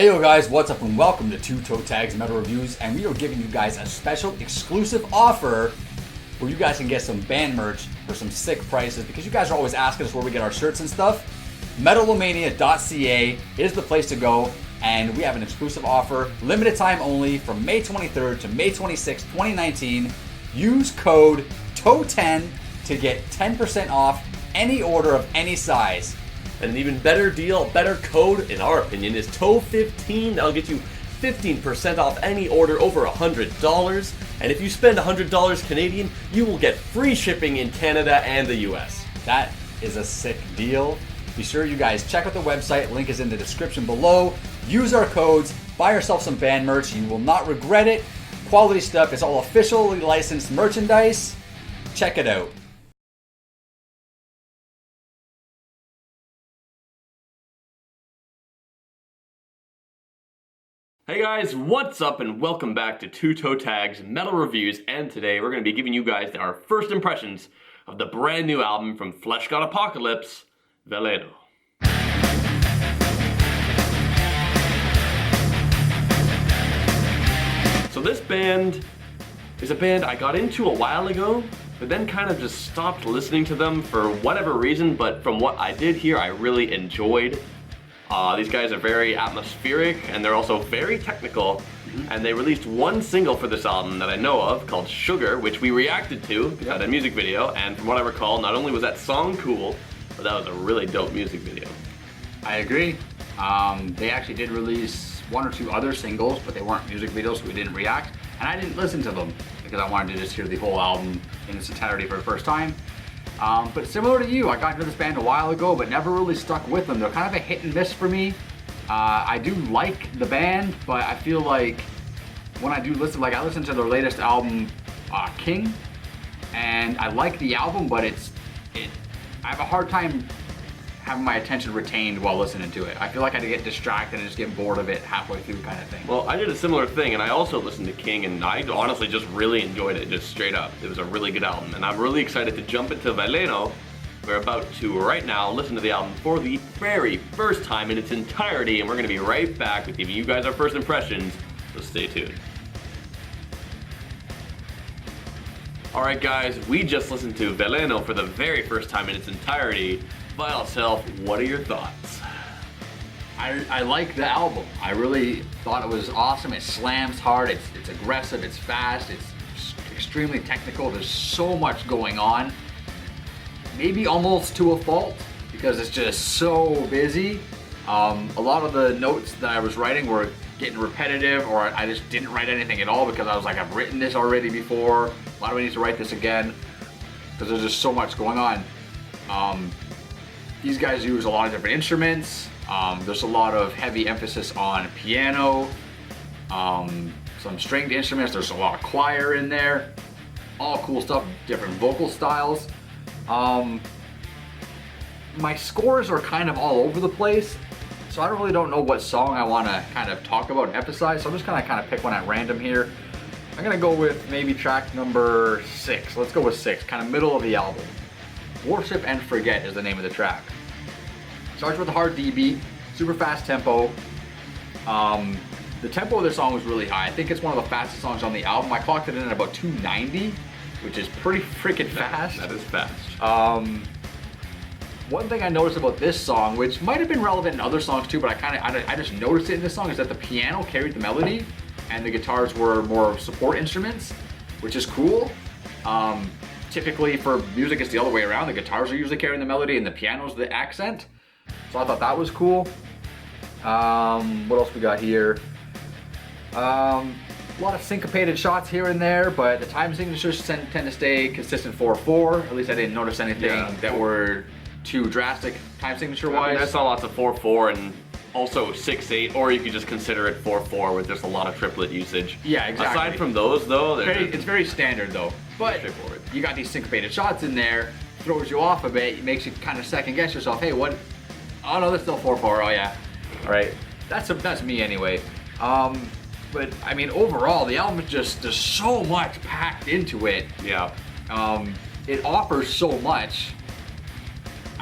Hey yo guys, what's up and welcome to Two Toe Tags Metal Reviews, and we are giving you guys a special exclusive offer where you guys can get some band merch for some sick prices because you guys are always asking us where we get our shirts and stuff. Metalomania.ca is the place to go, and we have an exclusive offer, limited time only, from May 23rd to May 26th, 2019. Use code TOE10 to get 10% off any order of any size. And an even better deal, better code, in our opinion, is TOE15. That'll get you 15% off any order over $100. And if you spend $100 Canadian, you will get free shipping in Canada and the US. That is a sick deal. Be sure you guys check out the website. Link is in the description below. Use our codes. Buy yourself some band merch. You will not regret it. Quality stuff. It's all officially licensed merchandise. Check it out. Hey guys, what's up and welcome back to Two Toe Tags Metal Reviews, and today we're going to be giving you guys our first impressions of the brand new album from Fleshgod Apocalypse, Veleno. So this band is a band I got into a while ago, but then kind of just stopped listening to them for whatever reason, but from what I did hear, I really enjoyed. These guys are very atmospheric and they're also very technical, and they released one single for this album that I know of called Sugar, which we reacted to, had a music video, and from what I recall, not only was that song cool, but that was a really dope music video. I agree. They actually did release one or two other singles, but they weren't music videos, so we didn't react. And I didn't listen to them because I wanted to just hear the whole album in its entirety for the first time. But similar to you, I got into this band a while ago, but never really stuck with them. They're kind of a hit and miss for me. I do like the band, but I feel like when I do listen, like I listened to their latest album, King, and I like the album, but I have a hard time having my attention retained while listening to it. I feel like I get distracted and just get bored of it halfway through kind of thing. Well, I did a similar thing, and I also listened to King, and I honestly just really enjoyed it, just straight up. It was a really good album, and I'm really excited to jump into Veleno. We're about to, right now, listen to the album for the very first time in its entirety, and we're going to be right back with giving you guys our first impressions, so stay tuned. Alright guys, we just listened to Veleno for the very first time in its entirety. By itself, what are your thoughts? I like the album. I really thought it was awesome. It slams hard, it's aggressive, it's fast, it's extremely technical. There's so much going on. Maybe almost to a fault because it's just so busy. A lot of the notes that I was writing were getting repetitive, or I just didn't write anything at all because I was like, I've written this already before. Why do I need to write this again? Because there's just so much going on. These guys use a lot of different instruments. There's a lot of heavy emphasis on piano, some stringed instruments. There's a lot of choir in there. All cool stuff, different vocal styles. My scores are kind of all over the place, so I really don't know what song I want to kind of talk about and emphasize, so I'm just gonna kind of pick one at random here. I'm gonna go with maybe track number 6. Let's go with 6, kind of middle of the album. Worship and Forget is the name of the track. Starts with a hard D beat, super fast tempo. The tempo of this song was really high. I think it's one of the fastest songs on the album. I clocked it in at about 290, which is pretty freaking fast. That is fast. One thing I noticed about this song, which might have been relevant in other songs too, but I just noticed it in this song, is that the piano carried the melody and the guitars were more support instruments, which is cool. Typically for music, it's the other way around. The guitars are usually carrying the melody and the piano's the accent. So I thought that was cool. What else we got here? A lot of syncopated shots here and there, but the time signatures tend to stay consistent 4/4. At least I didn't notice anything that were too drastic time signature wise. I saw lots of 4/4 and also 6/8, or you could just consider it 4/4 with just a lot of triplet usage. Yeah, exactly. Aside from those though, it's very standard though. But you got these syncopated shots in there, throws you off a bit, it makes you kind of second guess yourself. Hey, what? Oh no, that's still 4/4. Oh yeah. All right. That's me anyway. But I mean, overall, the album is just, there's so much packed into it. Yeah. It offers so much.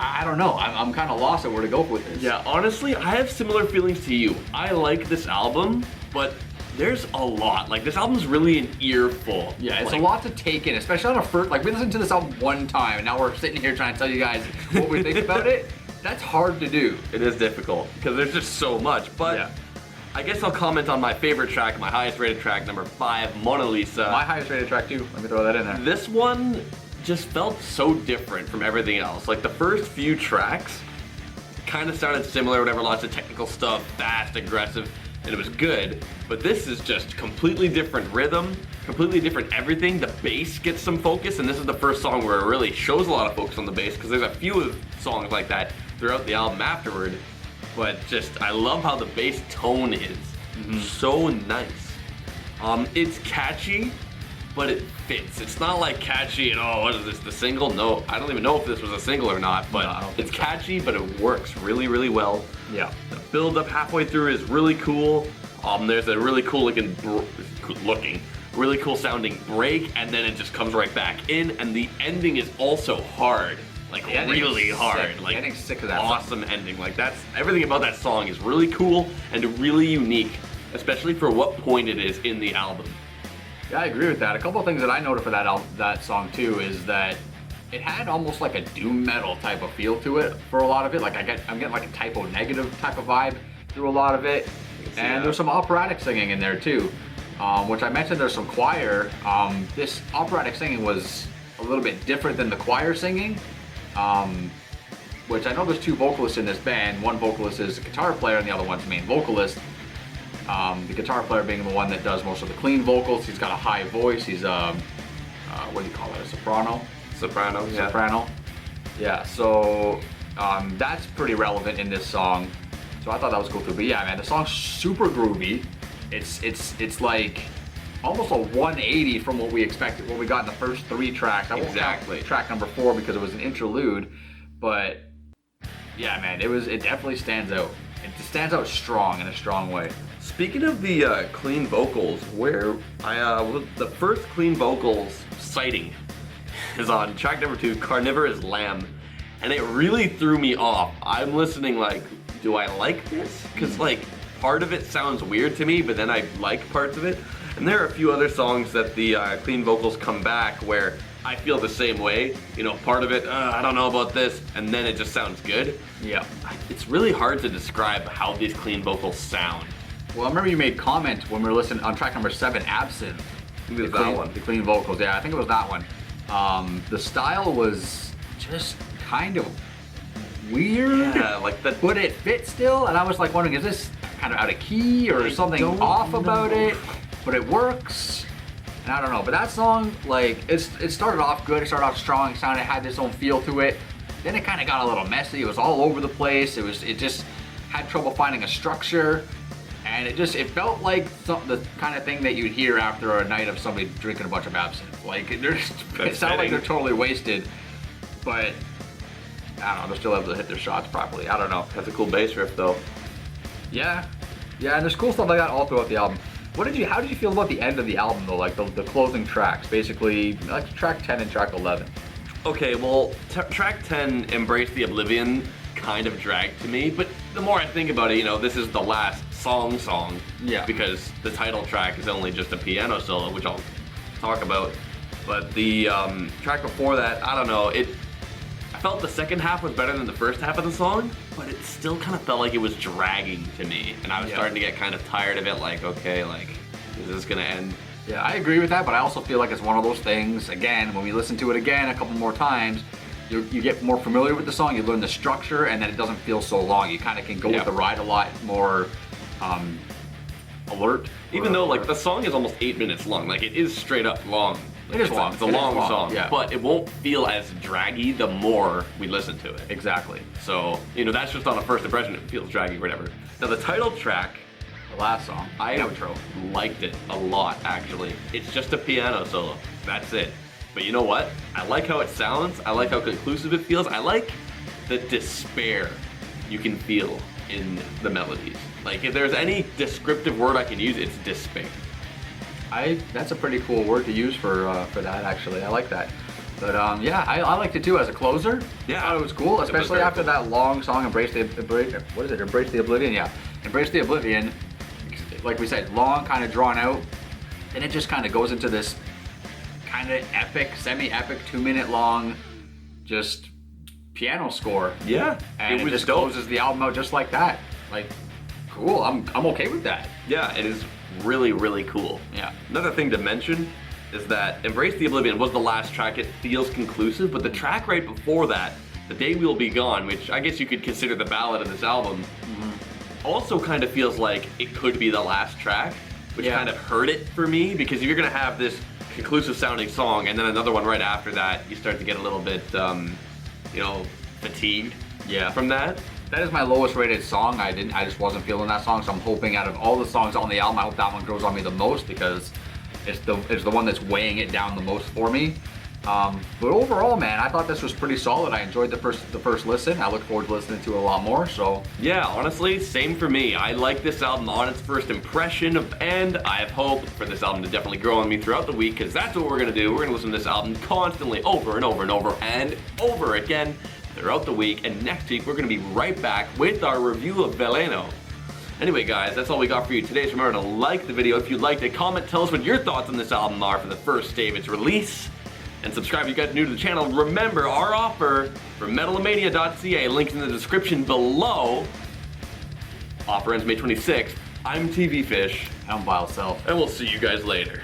I don't know. I'm kind of lost at where to go with this. Yeah, honestly, I have similar feelings to you. I like this album, but there's a lot. Like, this album's really an earful. Yeah, it's like, a lot to take in, especially on a first. Like, we listened to this album one time, and now we're sitting here trying to tell you guys what we think about it. That's hard to do. It is difficult because there's just so much. But Yeah. I guess I'll comment on my favorite track, my highest rated track, number 5, Mona Lisa. My highest rated track too. Let me throw that in there. This one just felt so different from everything else. Like, the first few tracks kind of sounded similar, whatever, lots of technical stuff, fast, aggressive, and it was good. But this is just completely different rhythm, completely different everything. The bass gets some focus, and this is the first song where it really shows a lot of focus on the bass, because there's a few of songs like that throughout the album afterward. But just, I love how the bass tone is. So nice. It's catchy, but it fits. It's not like catchy and, oh, what is this, the single? No, I don't even know if this was a single or not, but No, it's catchy, but it works really, really well. Yeah. The build up halfway through is really cool. There's a really cool really cool sounding break, and then it just comes right back in, and the ending is also hard. Like, The ending really is hard. sick. Like, The ending's sick of that awesome ending. Like, that's everything about that song is really cool and really unique, especially for what point it is in the album. Yeah, I agree with that. A couple of things that I noted for that song too is that it had almost like a doom metal type of feel to it for a lot of it. Like, I'm getting like a Typo Negative type of vibe through a lot of it. And there's some operatic singing in there too, which I mentioned there's some choir. This operatic singing was a little bit different than the choir singing, which I know there's 2 vocalists in this band. One vocalist is a guitar player and the other one's the main vocalist. The guitar player being the one that does most of the clean vocals. He's got a high voice. He's what do you call it? A soprano? Soprano, yeah. Soprano. Yeah, so that's pretty relevant in this song. So I thought that was cool too. But yeah, man, the song's super groovy. It's like almost a 180 from what we expected, what we got in the first 3 tracks. I won't count track number 4 because it was an interlude, but yeah, man, it definitely stands out. It stands out strong in a strong way. Speaking of the clean vocals, where the first clean vocals sighting is on track number 2, Carnivorous Lamb, and it really threw me off. I'm listening like, do I like this? Because like, part of it sounds weird to me, but then I like parts of it. And there are a few other songs that the clean vocals come back where I feel the same way. You know, part of it, I don't know about this, and then it just sounds good. Yeah. It's really hard to describe how these clean vocals sound. Well, I remember you made comment when we were listening on track number 7, Absinthe. It was that one. The clean vocals, yeah, I think it was that one. The style was just kind of weird. Yeah, like that. But it fit still, and I was like wondering, is this kind of out of key or something off about it? But it works, and I don't know. But that song, like, it started off good. It started off strong. It had its own feel to it. Then it kind of got a little messy. It was all over the place. It just had trouble finding a structure, and it felt like the kind of thing that you'd hear after a night of somebody drinking a bunch of absinthe. Like, it sounded like they're totally wasted, but I don't know, they're still able to hit their shots properly. I don't know. That's a cool bass riff though. Yeah, and there's cool stuff like that all throughout the album. How did you feel about the end of the album though? Like the closing tracks, basically, like track 10 and track 11. Okay, well, track 10, Embrace the Oblivion, kind of dragged to me, but the more I think about it, you know, this is the last song. Yeah. Because the title track is only just a piano solo, which I'll talk about. But the track before that, I don't know, I felt the second half was better than the first half of the song, but it still kind of felt like it was dragging to me, and I was starting to get kind of tired of it, like, okay, like, is this gonna end? Yeah, I agree with that, but I also feel like it's one of those things, again, when we listen to it again a couple more times, you get more familiar with the song, you learn the structure, and then it doesn't feel so long. You kind of can go with the ride a lot more alert. Even though, like, the song is almost 8 minutes long, like, it is straight up long. It is long. It's a long song, yeah. But it won't feel as draggy the more we listen to it. Exactly. So, you know, that's just on a first impression, it feels draggy or whatever. Now, the title track, The last song, I outro. liked it a lot, actually. It's just a piano solo. That's it. But you know what? I like how it sounds. I like how conclusive it feels. I like the despair you can feel in the melodies. Like, if there's any descriptive word I can use, it's despair. That's a pretty cool word to use for that, actually. I like that. But yeah, I liked it too as a closer. Yeah. I thought it was cool, especially very after cool. that long song, Embrace the Oblivion. Yeah, Embrace the Oblivion. Like we said, long, kind of drawn out. Then it just kind of goes into this kind of epic, semi-epic, 2-minute long, just piano score. Yeah, And it was just dope. closes the album out just like that. Like, cool. I'm okay with that. Yeah, it is really, really cool. Yeah. Another thing to mention is that Embrace the Oblivion was the last track. It feels conclusive, but the track right before that, The Day We'll Be Gone, which I guess you could consider the ballad of this album, also kind of feels like it could be the last track, which Yeah. kind of hurt it for me, because if you're gonna have this conclusive sounding song and then another one right after that, you start to get a little bit, fatigued from that. That is my lowest rated song. I just wasn't feeling that song, so I'm hoping out of all the songs on the album, I hope that one grows on me the most because it's the one that's weighing it down the most for me. But overall, man, I thought this was pretty solid. I enjoyed the first listen. I look forward to listening to it a lot more. So Yeah, honestly, same for me. I like this album on its first impression, and I have hope for this album to definitely grow on me throughout the week, because that's what we're gonna do. We're gonna listen to this album constantly, over and over and over and over again throughout the week, and next week we're gonna be right back with our review of Veleno. Anyway, guys, that's all we got for you today. So remember to like the video if you liked it, comment, tell us what your thoughts on this album are for the first day of its release, and subscribe if you guys are new to the channel. Remember our offer from metalomania.ca, links in the description below. Offer ends May 26th. I'm TV Fish, I'm Vile Self. and we'll see you guys later.